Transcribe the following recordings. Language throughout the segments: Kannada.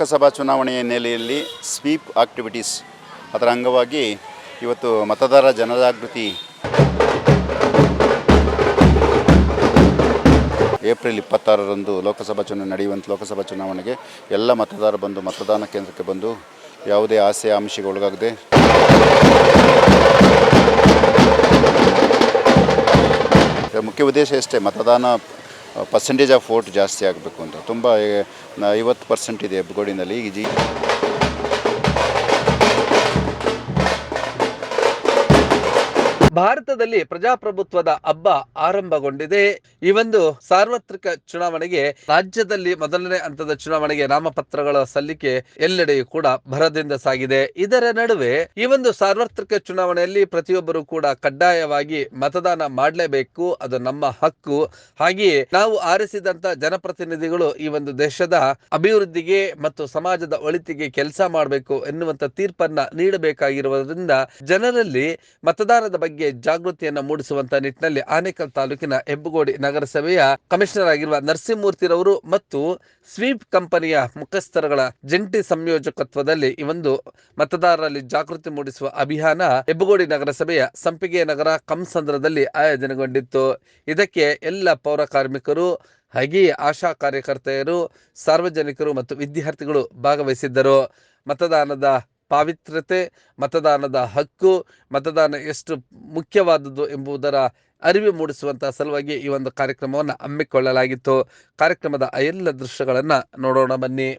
ಲೋಕಸಭಾ ಚುನಾವಣೆಯ ಹಿನ್ನೆಲೆಯಲ್ಲಿ ಸ್ವೀಪ್ ಆಕ್ಟಿವಿಟೀಸ್ ಅದರ ಅಂಗವಾಗಿ ಇವತ್ತು ಮತದಾರ ಜನಜಾಗೃತಿ ಏಪ್ರಿಲ್ 26ರಂದು ನಡೆಯುವಂಥ ಲೋಕಸಭಾ ಚುನಾವಣೆಗೆ ಎಲ್ಲ ಮತದಾರ ಬಂದು ಮತದಾನ ಕೇಂದ್ರಕ್ಕೆ ಬಂದು ಯಾವುದೇ ಆಸೆ ಆಮಿಷಗೆ ಒಳಗಾಗದೆ ಮುಖ್ಯ ಉದ್ದೇಶ ಅಷ್ಟೇ, ಮತದಾನ ಪರ್ಸೆಂಟೇಜ್ ಆಫ್ ವೋಟ್ ಜಾಸ್ತಿ ಆಗಬೇಕು ಅಂತ. ತುಂಬ 50% ಇದೆ ಹೆಬ್ಬಗೋಡಿನಲ್ಲಿ. ಭಾರತದಲ್ಲಿ ಪ್ರಜಾಪ್ರಭುತ್ವದ ಹಬ್ಬ ಆರಂಭಗೊಂಡಿದೆ. ಈ ಒಂದು ಸಾರ್ವತ್ರಿಕ ಚುನಾವಣೆಗೆ ರಾಜ್ಯದಲ್ಲಿ ಮೊದಲನೇ ಹಂತದ ಚುನಾವಣೆಗೆ ನಾಮಪತ್ರಗಳ ಸಲ್ಲಿಕೆ ಎಲ್ಲೆಡೆಯೂ ಕೂಡ ಭರದಿಂದ ಸಾಗಿದೆ. ಇದರ ನಡುವೆ ಈ ಒಂದು ಸಾರ್ವತ್ರಿಕ ಚುನಾವಣೆಯಲ್ಲಿ ಪ್ರತಿಯೊಬ್ಬರು ಕೂಡ ಕಡ್ಡಾಯವಾಗಿ ಮತದಾನ ಮಾಡಲೇಬೇಕು, ಅದು ನಮ್ಮ ಹಕ್ಕು. ಹಾಗೆಯೇ ನಾವು ಆರಿಸಿದಂತ ಜನಪ್ರತಿನಿಧಿಗಳು ಈ ಒಂದು ದೇಶದ ಅಭಿವೃದ್ಧಿಗೆ ಮತ್ತು ಸಮಾಜದ ಒಳಿತಿಗೆ ಕೆಲಸ ಮಾಡಬೇಕು ಎನ್ನುವಂತ ತೀರ್ಪನ್ನ ನೀಡಬೇಕಾಗಿರುವುದರಿಂದ ಜನರಲ್ಲಿ ಮತದಾನದ ಬಗ್ಗೆ ಜಾಗೃತಿಯನ್ನು ಮೂಡಿಸುವಂತ ನಿಟ್ಟಿನಲ್ಲಿ ಆನೇಕಲ್ ತಾಲೂಕಿನ ಹೆಬ್ಬಗೋಡಿ ನಗರಸಭೆಯ ಕಮಿಷನರ್ ಆಗಿರುವ ನರಸಿಂಹಮೂರ್ತಿರವರು ಮತ್ತು ಸ್ವೀಪ್ ಕಂಪನಿಯ ಮುಖಸ್ಥರುಗಳ ಜಂಟಿ ಸಂಯೋಜಕತ್ವದಲ್ಲಿ ಈ ಒಂದು ಮತದಾರರಲ್ಲಿ ಜಾಗೃತಿ ಮೂಡಿಸುವ ಅಭಿಯಾನ ಹೆಬ್ಬಗೋಡಿ ನಗರಸಭೆಯ ಸಂಪಿಗೆ ನಗರ ಕಂಸಂದ್ರದಲ್ಲಿ ಆಯೋಜನೆಗೊಂಡಿತ್ತು. ಇದಕ್ಕೆ ಎಲ್ಲ ಪೌರ ಕಾರ್ಮಿಕರು ಹಾಗೆಯೇ ಆಶಾ ಕಾರ್ಯಕರ್ತೆಯರು, ಸಾರ್ವಜನಿಕರು ಮತ್ತು ವಿದ್ಯಾರ್ಥಿಗಳು ಭಾಗವಹಿಸಿದ್ದರು. ಮತದಾನದ ಪಾವಿತ್ರ್ಯತೆ, ಮತದಾನದ ಹಕ್ಕು, ಮತದಾನ ಎಷ್ಟು ಮುಖ್ಯವಾದದ್ದು ಎಂಬುದರ ಅರಿವು ಮೂಡಿಸುವಂತಹ ಸಲುವಾಗಿ ಈ ಒಂದು ಕಾರ್ಯಕ್ರಮವನ್ನು ಹಮ್ಮಿಕೊಳ್ಳಲಾಗಿತ್ತು. ಕಾರ್ಯಕ್ರಮದ ಎಲ್ಲ ದೃಶ್ಯಗಳನ್ನು ನೋಡೋಣ ಬನ್ನಿ.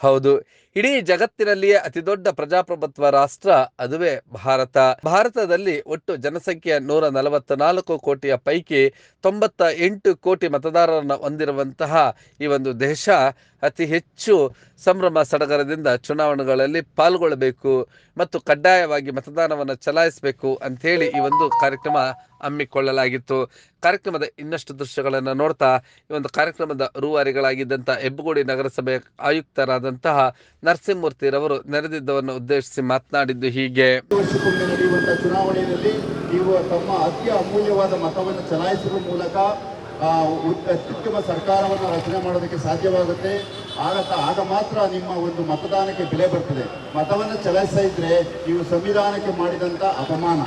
ಹೌದು, ಇಡೀ ಜಗತ್ತಿನಲ್ಲಿಯೇ ಅತಿ ದೊಡ್ಡ ಪ್ರಜಾಪ್ರಭುತ್ವ ರಾಷ್ಟ್ರ ಅದುವೇ ಭಾರತ. ಭಾರತದಲ್ಲಿ ಒಟ್ಟು ಜನಸಂಖ್ಯೆ 144 ಕೋಟಿಯ ಪೈಕಿ 98 ಕೋಟಿ ಮತದಾರರನ್ನು ಹೊಂದಿರುವಂತಹ ಈ ಒಂದು ದೇಶ ಅತಿ ಹೆಚ್ಚು ಸಂಭ್ರಮ ಸಡಗರದಿಂದ ಚುನಾವಣೆಗಳಲ್ಲಿ ಪಾಲ್ಗೊಳ್ಳಬೇಕು ಮತ್ತು ಕಡ್ಡಾಯವಾಗಿ ಮತದಾನವನ್ನು ಚಲಾಯಿಸಬೇಕು ಅಂತ ಹೇಳಿ ಈ ಒಂದು ಕಾರ್ಯಕ್ರಮ ಹಮ್ಮಿಕೊಳ್ಳಲಾಗಿತ್ತು. ಕಾರ್ಯಕ್ರಮದ ಇನ್ನಷ್ಟು ದೃಶ್ಯಗಳನ್ನು ನೋಡ್ತಾ ಈ ಒಂದು ಕಾರ್ಯಕ್ರಮದ ರೂವಾರಿಗಳಾಗಿದ್ದಂಥ ಹೆಬ್ಬಗೋಡಿ ನಗರಸಭೆ ಆಯುಕ್ತರಾದಂತಹ ನರಸಿಂಹಮೂರ್ತಿರವರು ನೆರೆದಿದ್ದವನ್ನು ಉದ್ದೇಶಿಸಿ ಮಾತನಾಡಿದ್ದು ಹೀಗೆ. ವರ್ಷಕ್ಕೊಮ್ಮೆ ನಡೆಯುವಂತಹ ಚುನಾವಣೆಯಲ್ಲಿ ನೀವು ತಮ್ಮ ಅತಿ ಅಮೂಲ್ಯವಾದ ಮತವನ್ನು ಚಲಾಯಿಸುವ ಮೂಲಕ ಅತ್ಯುತ್ತಮ ಸರ್ಕಾರವನ್ನು ರಚನೆ ಮಾಡೋದಕ್ಕೆ ಸಾಧ್ಯವಾಗುತ್ತೆ. ಆಗ ಮಾತ್ರ ನಿಮ್ಮ ಒಂದು ಮತದಾನಕ್ಕೆ ಬೆಲೆ ಬರ್ತದೆ. ಮತವನ್ನು ಚಲಾಯಿಸ್ತಾ ಇದ್ರೆ ನೀವು ಸಂವಿಧಾನಕ್ಕೆ ಮಾಡಿದಂಥ ಅಪಮಾನ,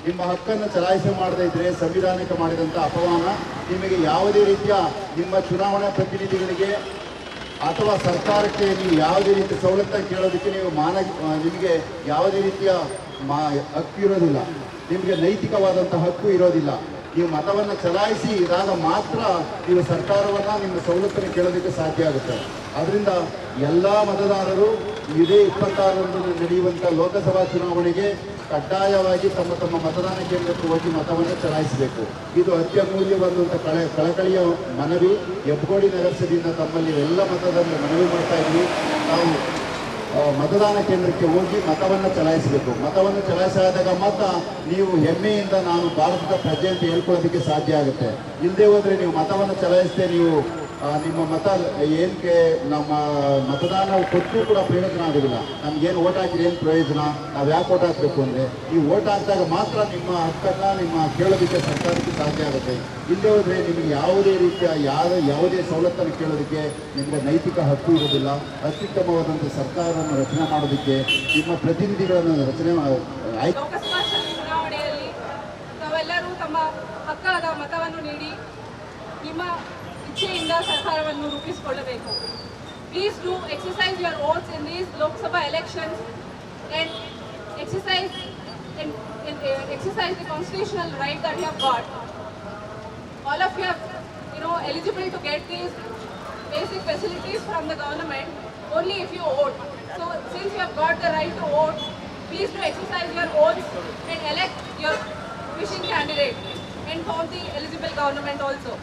ನಿಮ್ಮ ಹಕ್ಕನ್ನು ಚಲಾಯಿಸಿ ಮಾಡದೇ ಇದ್ರೆ ಸಂವಿಧಾನಕ್ಕೆ ಮಾಡಿದಂಥ ಅಪಮಾನ. ನಿಮಗೆ ಯಾವುದೇ ರೀತಿಯ ನಿಮ್ಮ ಚುನಾವಣಾ ಪ್ರತಿನಿಧಿಗಳಿಗೆ ಅಥವಾ ಸರ್ಕಾರಕ್ಕೆ ನೀವು ಯಾವುದೇ ರೀತಿಯ ಸವಲತ್ತನ್ನು ಕೇಳೋದಕ್ಕೆ ನಿಮಗೆ ಯಾವುದೇ ರೀತಿಯ ಹಕ್ಕು ಇರೋದಿಲ್ಲ. ನಿಮಗೆ ನೈತಿಕವಾದಂಥ ಹಕ್ಕು ಇರೋದಿಲ್ಲ. ನೀವು ಮತವನ್ನು ಚಲಾಯಿಸಿ ಇದಾಗ ಮಾತ್ರ ನೀವು ಸರ್ಕಾರವನ್ನು ನಿಮ್ಮ ಸವಲತ್ತನ್ನು ಕೇಳೋದಕ್ಕೆ ಸಾಧ್ಯ ಆಗುತ್ತೆ. ಆದ್ದರಿಂದ ಎಲ್ಲ ಮತದಾರರು ಇದೇ 26ರಂದು ನಡೆಯುವಂಥ ಲೋಕಸಭಾ ಚುನಾವಣೆಗೆ ಕಡ್ಡಾಯವಾಗಿ ತಮ್ಮ ತಮ್ಮ ಮತದಾನ ಕೇಂದ್ರಕ್ಕೆ ಹೋಗಿ ಮತವನ್ನು ಚಲಾಯಿಸಬೇಕು. ಇದು ಅತ್ಯಮೂಲ್ಯವಾದಂಥ ಕಳಕಳಿಯ ಮನವಿ. ಹೆಬ್ಬಗೋಡಿ ನಗರಸಭೆಯಿಂದ ತಮ್ಮಲ್ಲಿ ಎಲ್ಲ ಮತದಾರರು ಮನವಿ ಮಾಡ್ತಾ ಇದ್ವಿ. ನಾವು ಮತದಾನ ಕೇಂದ್ರಕ್ಕೆ ಹೋಗಿ ಮತವನ್ನು ಚಲಾಯಿಸಬೇಕು. ಮತವನ್ನು ಚಲಾಯಿಸಿದಾಗ ಮಾತ್ರ ನೀವು ಹೆಮ್ಮೆಯಿಂದ ನಾನು ಭಾರತದ ಪ್ರಜೆ ಅಂತ ಹೇಳ್ಕೊಳ್ಳೋದಕ್ಕೆ ಸಾಧ್ಯ ಆಗುತ್ತೆ. ಇಲ್ಲದೆ ಹೋದರೆ ನೀವು ಮತವನ್ನು ಚಲಾಯಿಸದೆ ನೀವು ನಿಮ್ಮ ಮತ ಏನಕ್ಕೆ ನಮ್ಮ ಮತದಾನ ಕೊಟ್ಟು ಕೂಡ ಪ್ರಯೋಜನ ಆಗೋದಿಲ್ಲ. ನಮಗೇನು ಓಟ್ ಹಾಕಿದ್ರೆ ಏನು ಪ್ರಯೋಜನ? ನಾವು ಯಾಕೆ ಓಟ್ ಹಾಕಬೇಕು ಅಂದರೆ ಈ ಓಟ್ ಹಾಕಿದಾಗ ಮಾತ್ರ ನಿಮ್ಮ ಹಕ್ಕನ್ನು ನಿಮ್ಮ ಕೇಳೋದಕ್ಕೆ ಸರ್ಕಾರಕ್ಕೆ ಸಾಧ್ಯ ಆಗುತ್ತೆ. ಇಲ್ಲದೆ ಹೋದರೆ ನಿಮಗೆ ಯಾವುದೇ ರೀತಿಯ ಯಾವುದೇ ಸವಲತ್ತನ್ನು ಕೇಳೋದಕ್ಕೆ ನಿಮಗೆ ನೈತಿಕ ಹಕ್ಕು ಇರೋದಿಲ್ಲ. ಅತ್ಯುತ್ತಮವಾದಂಥ ಸರ್ಕಾರವನ್ನು ರಚನೆ ಮಾಡೋದಕ್ಕೆ ನಿಮ್ಮ ಪ್ರತಿನಿಧಿಗಳನ್ನು ರಚನೆ ಲೋಕಸಭಾ ಚುನಾವಣೆಯಲ್ಲಿ ತಾವೆಲ್ಲರೂ ತಮ್ಮ ಹಕ್ಕಾದ ಮತವನ್ನು ನೀಡಿ ನಿಮ್ಮ ಇಚ್ಛೆಯಿಂದ ಸರ್ಕಾರವನ್ನು ರೂಪಿಸಿಕೊಳ್ಳಬೇಕು. Please do exercise your votes in these Lok Sabha elections and exercise the constitutional right that you have got. All of you are eligible to get these basic facilities from the government only if you vote. So since you have got the right to vote, please do exercise your oaths and elect your wishing candidate and form the eligible government also.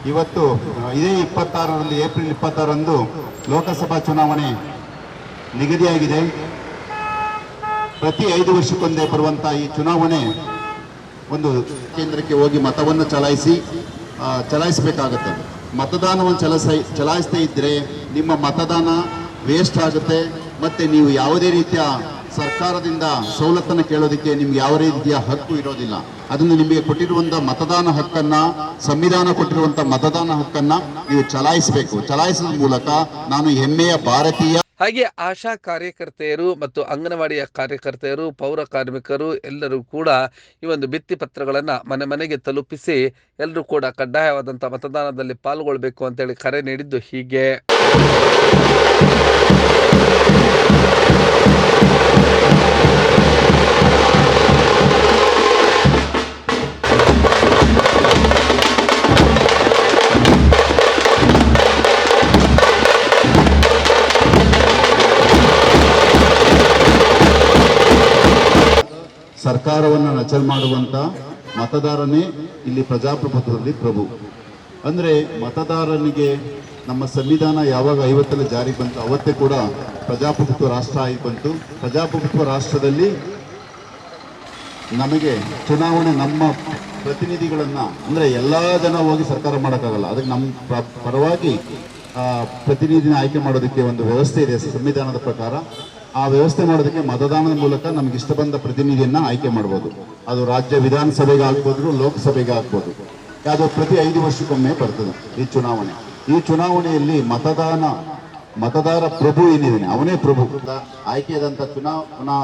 ಇವತ್ತು ಇದೇ 26ರಂದು ಏಪ್ರಿಲ್ 26ರಂದು ಲೋಕಸಭಾ ಚುನಾವಣೆ ನಿಗದಿಯಾಗಿದೆ. ಪ್ರತಿ 5 ವರ್ಷಕ್ಕೊಂದೇ ಬರುವಂಥ ಈ ಚುನಾವಣೆ ಒಂದು ಕೇಂದ್ರಕ್ಕೆ ಹೋಗಿ ಮತವನ್ನು ಚಲಾಯಿಸಬೇಕಾಗುತ್ತೆ. ಮತದಾನವನ್ನು ಚಲಾಯಿಸದೇ ಇದ್ದರೆ ನಿಮ್ಮ ಮತದಾನ ವೇಸ್ಟ್ ಆಗುತ್ತೆ. ಮತ್ತು ನೀವು ಯಾವುದೇ ರೀತಿಯ ಸರ್ಕಾರದಿಂದ ಸವಲತ್ತನ್ನು ಕೇಳೋದಕ್ಕೆ ನಿಮ್ಗೆ ಯಾವ ರೀತಿಯ ಹಕ್ಕು ಇರೋದಿಲ್ಲ. ಅದನ್ನು ನಿಮಗೆ ಕೊಟ್ಟಿರುವಂಥ ಮತದಾನ ಹಕ್ಕನ್ನು, ಸಂವಿಧಾನ ಕೊಟ್ಟಿರುವಂಥ ಮತದಾನ ಹಕ್ಕನ್ನು ನೀವು ಚಲಾಯಿಸಬೇಕು. ಚಲಾಯಿಸೋದ್ರ ಮೂಲಕ ನಾನು ಹೆಮ್ಮೆಯ ಭಾರತೀಯ. ಹಾಗೆ ಆಶಾ ಕಾರ್ಯಕರ್ತೆಯರು ಮತ್ತು ಅಂಗನವಾಡಿಯ ಕಾರ್ಯಕರ್ತೆಯರು, ಪೌರ ಕಾರ್ಮಿಕರು ಎಲ್ಲರೂ ಕೂಡ ಈ ಒಂದು ಭಿತ್ತಿ ಪತ್ರಗಳನ್ನು ಮನೆ ಮನೆಗೆ ತಲುಪಿಸಿ ಎಲ್ಲರೂ ಕೂಡ ಕಡ್ಡಾಯವಾದಂಥ ಮತದಾನದಲ್ಲಿ ಪಾಲ್ಗೊಳ್ಬೇಕು ಅಂತೇಳಿ ಕರೆ ನೀಡಿದ್ದು ಹೀಗೆ. ಸರ್ಕಾರವನ್ನು ರಚನೆ ಮಾಡುವಂಥ ಮತದಾರನೇ ಇಲ್ಲಿ ಪ್ರಜಾಪ್ರಭುತ್ವದಲ್ಲಿ ಪ್ರಭು. ಅಂದರೆ ಮತದಾರನಿಗೆ ನಮ್ಮ ಸಂವಿಧಾನ ಯಾವಾಗ 50ರಲ್ಲಿ ಜಾರಿಗೆ ಬಂತು ಅವತ್ತೇ ಕೂಡ ಪ್ರಜಾಪ್ರಭುತ್ವ ರಾಷ್ಟ್ರ ಆಗಿ ಬಂತು. ಪ್ರಜಾಪ್ರಭುತ್ವ ರಾಷ್ಟ್ರದಲ್ಲಿ ನಮಗೆ ಚುನಾವಣೆ ನಮ್ಮ ಪ್ರತಿನಿಧಿಗಳನ್ನು, ಅಂದರೆ ಎಲ್ಲ ಜನ ಹೋಗಿ ಸರ್ಕಾರ ಮಾಡೋಕ್ಕಾಗಲ್ಲ, ಅದಕ್ಕೆ ನಮ್ಮ ಪರವಾಗಿ ಪ್ರತಿನಿಧಿನ ಆಯ್ಕೆ ಮಾಡೋದಕ್ಕೆ ಒಂದು ವ್ಯವಸ್ಥೆ ಇದೆ ಸಂವಿಧಾನದ ಪ್ರಕಾರ. ಆ ವ್ಯವಸ್ಥೆ ಮಾಡೋದಕ್ಕೆ ಮತದಾನದ ಮೂಲಕ ನಮ್ಗೆ ಇಷ್ಟ ಬಂದ ಪ್ರತಿನಿಧಿಯನ್ನು ಆಯ್ಕೆ ಮಾಡ್ಬೋದು. ಅದು ರಾಜ್ಯ ವಿಧಾನಸಭೆಗೆ ಆಗ್ಬೋದು, ಲೋಕಸಭೆಗೆ ಆಗ್ಬೋದು. ಅದು ಪ್ರತಿ 5 ವರ್ಷಕ್ಕೊಮ್ಮೆ ಬರ್ತದೆ ಈ ಚುನಾವಣೆ. ಈ ಚುನಾವಣೆಯಲ್ಲಿ ಮತದಾರ ಪ್ರಭು ಏನಿದ್ದಾನೆ ಅವನೇ ಪ್ರಭು. ಆಯ್ಕೆಯಾದಂಥ ಚುನಾವಣಾ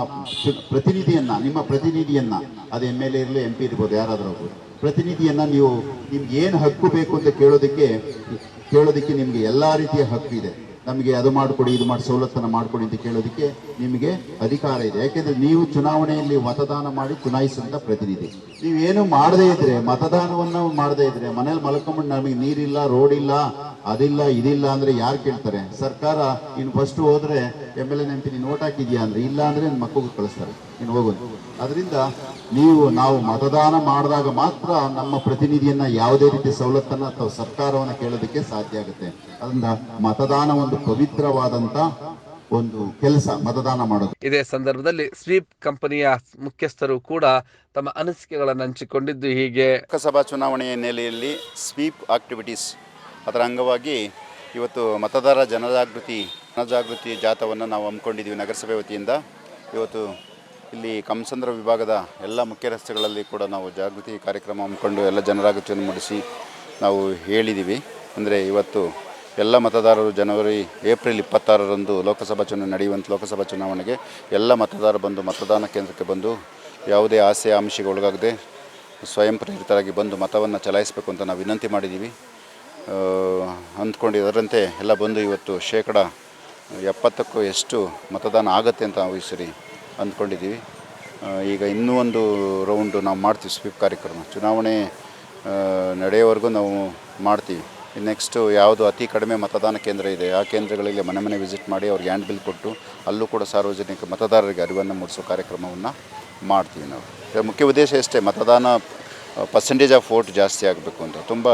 ಪ್ರತಿನಿಧಿಯನ್ನ, ನಿಮ್ಮ ಪ್ರತಿನಿಧಿಯನ್ನ, ಅದು MLA ಇರಲಿ, MP ಇರ್ಬೋದು, ಯಾರಾದರೂ ಪ್ರತಿನಿಧಿಯನ್ನ ನಿಮ್ಗೆ ಏನು ಹಕ್ಕು ಬೇಕು ಅಂತ ಕೇಳೋದಕ್ಕೆ ನಿಮಗೆ ಎಲ್ಲ ರೀತಿಯ ಹಕ್ಕು ಇದೆ. ನಮಗೆ ಅದು ಮಾಡಿಕೊಡಿ, ಇದು ಮಾಡಿ, ಸವಲತ್ತನ್ನು ಮಾಡಿಕೊಡಿ ಅಂತ ಕೇಳೋದಕ್ಕೆ ನಿಮಗೆ ಅಧಿಕಾರ ಇದೆ. ಯಾಕೆಂದರೆ ನೀವು ಚುನಾವಣೆಯಲ್ಲಿ ಮತದಾನ ಮಾಡಿ ಚುನಾಯಿಸಿದಂಥ ಪ್ರತಿನಿಧಿ. ನೀವೇನು ಮಾಡದೇ ಇದ್ರೆ, ಮತದಾನವನ್ನು ಮಾಡದೇ ಇದ್ರೆ, ಮನೇಲಿ ಮಲ್ಕೊಂಡ್ಬಿಟ್ಟು ನಮಗೆ ನೀರಿಲ್ಲ, ರೋಡ್ ಇಲ್ಲ, ಅದಿಲ್ಲ, ಇದಿಲ್ಲ ಅಂದರೆ ಯಾರು ಕೇಳ್ತಾರೆ? ಸರ್ಕಾರ ಇನ್ನು ಫಸ್ಟ್ ಹೋದರೆ MLA MP ನೀನು ಓಟ್ ಹಾಕಿದ್ಯಾ ಅಂದರೆ ಇಲ್ಲ ಅಂದರೆ ನನ್ನ ಮಕ್ಕಳಿಗೆ ಕಳಿಸ್ತಾರೆ, ನೀನು ಹೋಗೋದು. ಅದರಿಂದ ನಾವು ಮತದಾನ ಮಾಡಿದಾಗ ಮಾತ್ರ ನಮ್ಮ ಪ್ರತಿನಿಧಿಯನ್ನ ಯಾವುದೇ ರೀತಿ ಸವಲತ್ತನ್ನು ಅಥವಾ ಸರ್ಕಾರವನ್ನು ಕೇಳೋದಕ್ಕೆ ಸಾಧ್ಯ ಆಗುತ್ತೆ. ಅದರಿಂದ ಮತದಾನ ಒಂದು ಪವಿತ್ರವಾದಂಥ ಒಂದು ಕೆಲಸ, ಮತದಾನ ಮಾಡೋದು. ಇದೇ ಸಂದರ್ಭದಲ್ಲಿ ಸ್ವೀಪ್ ಕಂಪನಿಯ ಮುಖ್ಯಸ್ಥರು ಕೂಡ ತಮ್ಮ ಅನಿಸಿಕೆಗಳನ್ನು ಹಂಚಿಕೊಂಡಿದ್ದು ಹೀಗೆ. ಲೋಕಸಭಾ ಚುನಾವಣೆಯ ನೆಲೆಯಲ್ಲಿ ಸ್ವೀಪ್ ಆಕ್ಟಿವಿಟೀಸ್ ಅದರ ಅಂಗವಾಗಿ ಇವತ್ತು ಮತದಾರ ಜನಜಾಗೃತಿ ಜಾಥಾವನ್ನು ನಾವು ಹಮ್ಮಿಕೊಂಡಿದ್ದೀವಿ ನಗರಸಭೆ ವತಿಯಿಂದ. ಇವತ್ತು ಇಲ್ಲಿ ಕಮಸಂದ್ರ ವಿಭಾಗದ ಎಲ್ಲ ಮುಖ್ಯ ರಸ್ತೆಗಳಲ್ಲಿ ಕೂಡ ನಾವು ಜಾಗೃತಿ ಕಾರ್ಯಕ್ರಮ ಹಮ್ಮಿಕೊಂಡು ಎಲ್ಲ ಜನಜಾಗೃತಿಯನ್ನು ಮೂಡಿಸಿ ನಾವು ಹೇಳಿದ್ದೀವಿ. ಅಂದರೆ ಇವತ್ತು ಎಲ್ಲ ಮತದಾರರು ಏಪ್ರಿಲ್ 26ರಂದು ಲೋಕಸಭಾ ಚುನಾವಣೆ ನಡೆಯುವಂಥ ಲೋಕಸಭಾ ಚುನಾವಣೆಗೆ ಎಲ್ಲ ಮತದಾರರು ಬಂದು ಮತದಾನ ಕೇಂದ್ರಕ್ಕೆ ಬಂದು ಯಾವುದೇ ಆಸೆ ಆಮಿಷೆಗೆ ಒಳಗಾಗದೆ ಸ್ವಯಂ ಪ್ರೇರಿತರಾಗಿ ಬಂದು ಮತವನ್ನು ಚಲಾಯಿಸಬೇಕು ಅಂತ ನಾವು ವಿನಂತಿ ಮಾಡಿದ್ದೀವಿ. ಅಂದ್ಕೊಂಡಿದ್ದರಂತೆ ಎಲ್ಲ ಬಂದು ಇವತ್ತು 70%ಕ್ಕೂ ಎಷ್ಟು ಮತದಾನ ಆಗುತ್ತೆ ಅಂತ ನಾವು ಈ ಸರಿ ಅಂದ್ಕೊಂಡಿದ್ದೀವಿ. ಈಗ ಇನ್ನೂ ಒಂದು ರೌಂಡು ನಾವು ಮಾಡ್ತೀವಿ ಸ್ವೀಪ್ ಕಾರ್ಯಕ್ರಮ. ಚುನಾವಣೆ ನಡೆಯೋವರೆಗೂ ನಾವು ಮಾಡ್ತೀವಿ. ನೆಕ್ಸ್ಟು ಯಾವುದು ಅತಿ ಕಡಿಮೆ ಮತದಾನ ಕೇಂದ್ರ ಇದೆ ಆ ಕೇಂದ್ರಗಳಿಗೆ ಮನೆ ಮನೆ ವಿಸಿಟ್ ಮಾಡಿ ಅವ್ರಿಗೆ ಹ್ಯಾಂಡ್ ಬಿಲ್ ಕೊಟ್ಟು ಅಲ್ಲೂ ಕೂಡ ಸಾರ್ವಜನಿಕ ಮತದಾರರಿಗೆ ಅರಿವನ್ನು ಮೂಡಿಸೋ ಕಾರ್ಯಕ್ರಮವನ್ನು ಮಾಡ್ತೀವಿ ನಾವು. ಇದರ ಮುಖ್ಯ ಉದ್ದೇಶ ಅಷ್ಟೇ, ಮತದಾನ ಪರ್ಸೆಂಟೇಜ್ ಆಫ್ ವೋಟ್ ಜಾಸ್ತಿ ಆಗಬೇಕು ಅಂತ. ತುಂಬ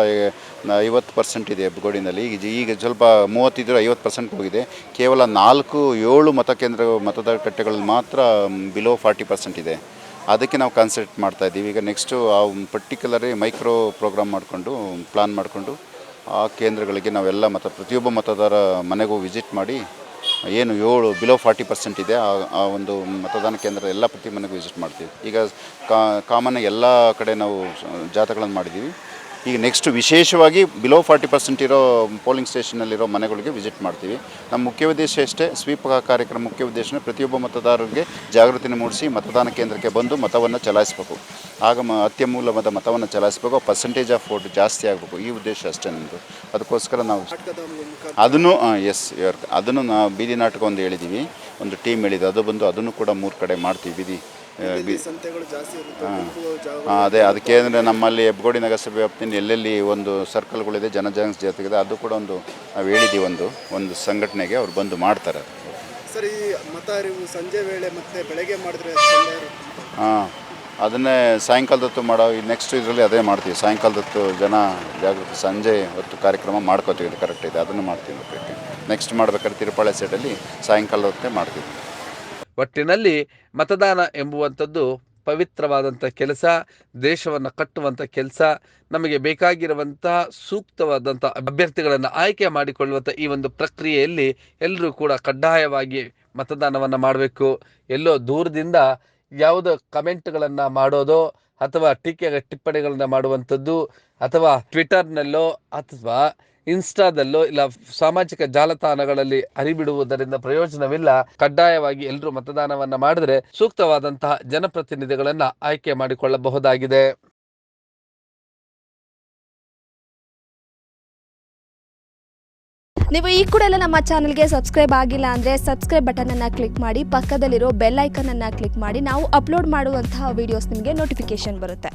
50% ಇದೆ ಹೆಬ್ಬಗೋಡಿನಲ್ಲಿ, ಈಗ ಸ್ವಲ್ಪ 35-50% ಹೋಗಿದೆ. ಕೇವಲ 4-7 ಮತದಾರ ಕಟ್ಟೆಗಳಲ್ಲಿ ಮಾತ್ರ ಬಿಲೋ 40% ಇದೆ. ಅದಕ್ಕೆ ನಾವು ಕಾನ್ಸಂಟ್ರೇಟ್ ಮಾಡ್ತಾಯಿದ್ದೀವಿ. ಈಗ ನೆಕ್ಸ್ಟು ಆ ಪರ್ಟಿಕ್ಯುಲರಿ ಮೈಕ್ರೋ ಪ್ರೋಗ್ರಾಮ್ ಮಾಡಿಕೊಂಡು ಪ್ಲಾನ್ ಮಾಡಿಕೊಂಡು ಆ ಕೇಂದ್ರಗಳಿಗೆ ನಾವೆಲ್ಲ ಪ್ರತಿಯೊಬ್ಬ ಮತದಾರ ಮನೆಗೂ ವಿಸಿಟ್ ಮಾಡಿ ಏನು ಬಿಲೋ 40% ಇದೆ ಆ ಒಂದು ಮತದಾನ ಕೇಂದ್ರ ಎಲ್ಲ ಪ್ರತಿ ಮನೆಗೂ ವಿಸಿಟ್ ಮಾಡ್ತೀವಿ. ಈಗ ಕಾಮನ್ ಎಲ್ಲ ಕಡೆ ನಾವು ಜಾಥಾಗಳನ್ನು ಮಾಡಿದ್ದೀವಿ. ಈಗ ನೆಕ್ಸ್ಟ್ ವಿಶೇಷವಾಗಿ ಬಿಲೋ 40% ಇರೋ ಪೋಲಿಂಗ್ ಸ್ಟೇಷನಲ್ಲಿರೋ ಮನೆಗಳಿಗೆ ವಿಸಿಟ್ ಮಾಡ್ತೀವಿ. ನಮ್ಮ ಮುಖ್ಯ ಉದ್ದೇಶ ಅಷ್ಟೇ, ಸ್ವೀಪ್ ಕಾರ್ಯಕ್ರಮ ಮುಖ್ಯ ಉದ್ದೇಶ ಪ್ರತಿಯೊಬ್ಬ ಮತದಾರರಿಗೆ ಜಾಗೃತಿನ ಮೂಡಿಸಿ ಮತದಾನ ಕೇಂದ್ರಕ್ಕೆ ಬಂದು ಮತವನ್ನು ಚಲಾಯಿಸಬೇಕು. ಆಗ ಅತ್ಯಮೂಲ್ಯವಾದ ಮತವನ್ನು ಚಲಾಯಿಸಬೇಕು, ಪರ್ಸೆಂಟೇಜ್ ಆಫ್ ವೋಟ್ ಜಾಸ್ತಿ ಆಗಬೇಕು. ಈ ಉದ್ದೇಶ ಅಷ್ಟೇ ನಮ್ಮದು. ಅದಕ್ಕೋಸ್ಕರ ನಾವು ಅದನ್ನು ಅದನ್ನು ನಾವು ಬೀದಿ ನಾಟಕ ಒಂದು ಹೇಳಿದ್ದೀವಿ, ಒಂದು ಟೀಮ್ ಹೇಳಿದೆ, ಅದು ಬಂದು ಅದನ್ನು ಕೂಡ 3 ಕಡೆ ಮಾಡ್ತೀವಿ. ಅದೇ ಅದಕ್ಕೆ ಅಂದರೆ ನಮ್ಮಲ್ಲಿ ಹೆಬ್ಬಗೋಡಿ ನಗರಸಭೆ ವ್ಯಾಪ್ತಿಯಲ್ಲಿ ಎಲ್ಲೆಲ್ಲಿ ಒಂದು ಸರ್ಕಲ್ಗಳಿದೆ, ಜನಜಾಗೃತಿ ಜಾಥಾಗಿದೆ, ಅದು ಕೂಡ ಒಂದು ನಾವು ಹೇಳಿದ್ದೀವಿ ಒಂದು ಸಂಘಟನೆಗೆ ಅವ್ರು ಬಂದು ಮಾಡ್ತಾರೆ. ಸರ್, ಈ ಮತ ಅರಿವು ಸಂಜೆ ವೇಳೆ ಮತ್ತು ಬೆಳಗ್ಗೆ ಮಾಡಿದ್ರೆ ಅದನ್ನೇ ಸಾಯಂಕಾಲದೊತ್ತು ಮಾಡೋ ನೆಕ್ಸ್ಟ್ ಇದರಲ್ಲಿ ಅದೇ ಮಾಡ್ತೀವಿ. ಸಾಯಂಕಾಲದೊತ್ತು ಜನ ಜಾಗೃತಿ ಸಂಜೆ ಹೊತ್ತು ಕಾರ್ಯಕ್ರಮ ಮಾಡ್ಕೋತೀವಿ, ಇದು ಕರೆಕ್ಟ್ ಇದೆ, ಅದನ್ನು ಮಾಡ್ತೀವಿ. ನೆಕ್ಸ್ಟ್ ಮಾಡ್ಬೇಕಾದ್ರೆ ತಿರುಪಾಳೆ ಸೈಡಲ್ಲಿ ಸಾಯಂಕಾಲದ ಹೊತ್ತೇ ಮಾಡ್ತೀವಿ. ಒಟ್ಟಿನಲ್ಲಿ ಮತದಾನ ಎಂಬುವಂಥದ್ದು ಪವಿತ್ರವಾದಂಥ ಕೆಲಸ, ದೇಶವನ್ನು ಕಟ್ಟುವಂಥ ಕೆಲಸ. ನಮಗೆ ಬೇಕಾಗಿರುವಂತಹ ಸೂಕ್ತವಾದಂಥ ಅಭ್ಯರ್ಥಿಗಳನ್ನು ಆಯ್ಕೆ ಮಾಡಿಕೊಳ್ಳುವಂಥ ಈ ಒಂದು ಪ್ರಕ್ರಿಯೆಯಲ್ಲಿ ಎಲ್ಲರೂ ಕೂಡ ಕಡ್ಡಾಯವಾಗಿ ಮತದಾನವನ್ನು ಮಾಡಬೇಕು. ಎಲ್ಲೋ ದೂರದಿಂದ ಯಾವುದೋ ಕಮೆಂಟ್ಗಳನ್ನು ಮಾಡೋದು ಅಥವಾ ಟಿಪ್ಪಣಿಗಳನ್ನು ಮಾಡುವಂಥದ್ದು ಅಥವಾ ಟ್ವಿಟರ್ನಲ್ಲೋ ಅಥವಾ ಇನ್ಸ್ಟಾದಲ್ಲೋ ಇಲ್ಲ ಸಾಮಾಜಿಕ ಜಾಲತಾಣಗಳಲ್ಲಿ ಹರಿಬಿಡುವುದರಿಂದ ಪ್ರಯೋಜನವಿಲ್ಲ. ಕಡ್ಡಾಯವಾಗಿ ಎಲ್ಲರೂ ಮತದಾನವನ್ನ ಮಾಡಿದ್ರೆ ಸೂಕ್ತವಾದಂತಹ ಜನಪ್ರತಿನಿಧಿಗಳನ್ನ ಆಯ್ಕೆ ಮಾಡಿಕೊಳ್ಳಬಹುದಾಗಿದೆ. ನೀವು ಈ ಕೂಡ ಎಲ್ಲ ನಮ್ಮ ಚಾನಲ್ಗೆ ಸಬ್ಸ್ಕ್ರೈಬ್ ಆಗಿಲ್ಲ ಅಂದರೆ ಸಬ್ಸ್ಕ್ರೈಬ್ ಬಟನನ್ನು ಕ್ಲಿಕ್ ಮಾಡಿ, ಪಕ್ಕದಲ್ಲಿರೋ ಬೆಲ್ ಐಕನನ್ನು ಕ್ಲಿಕ್ ಮಾಡಿ. ನಾವು ಅಪ್ಲೋಡ್ ಮಾಡುವಂತಹ ವಿಡಿಯೋಸ್ ನಿಮಗೆ ನೋಟಿಫಿಕೇಶನ್ ಬರುತ್ತೆ.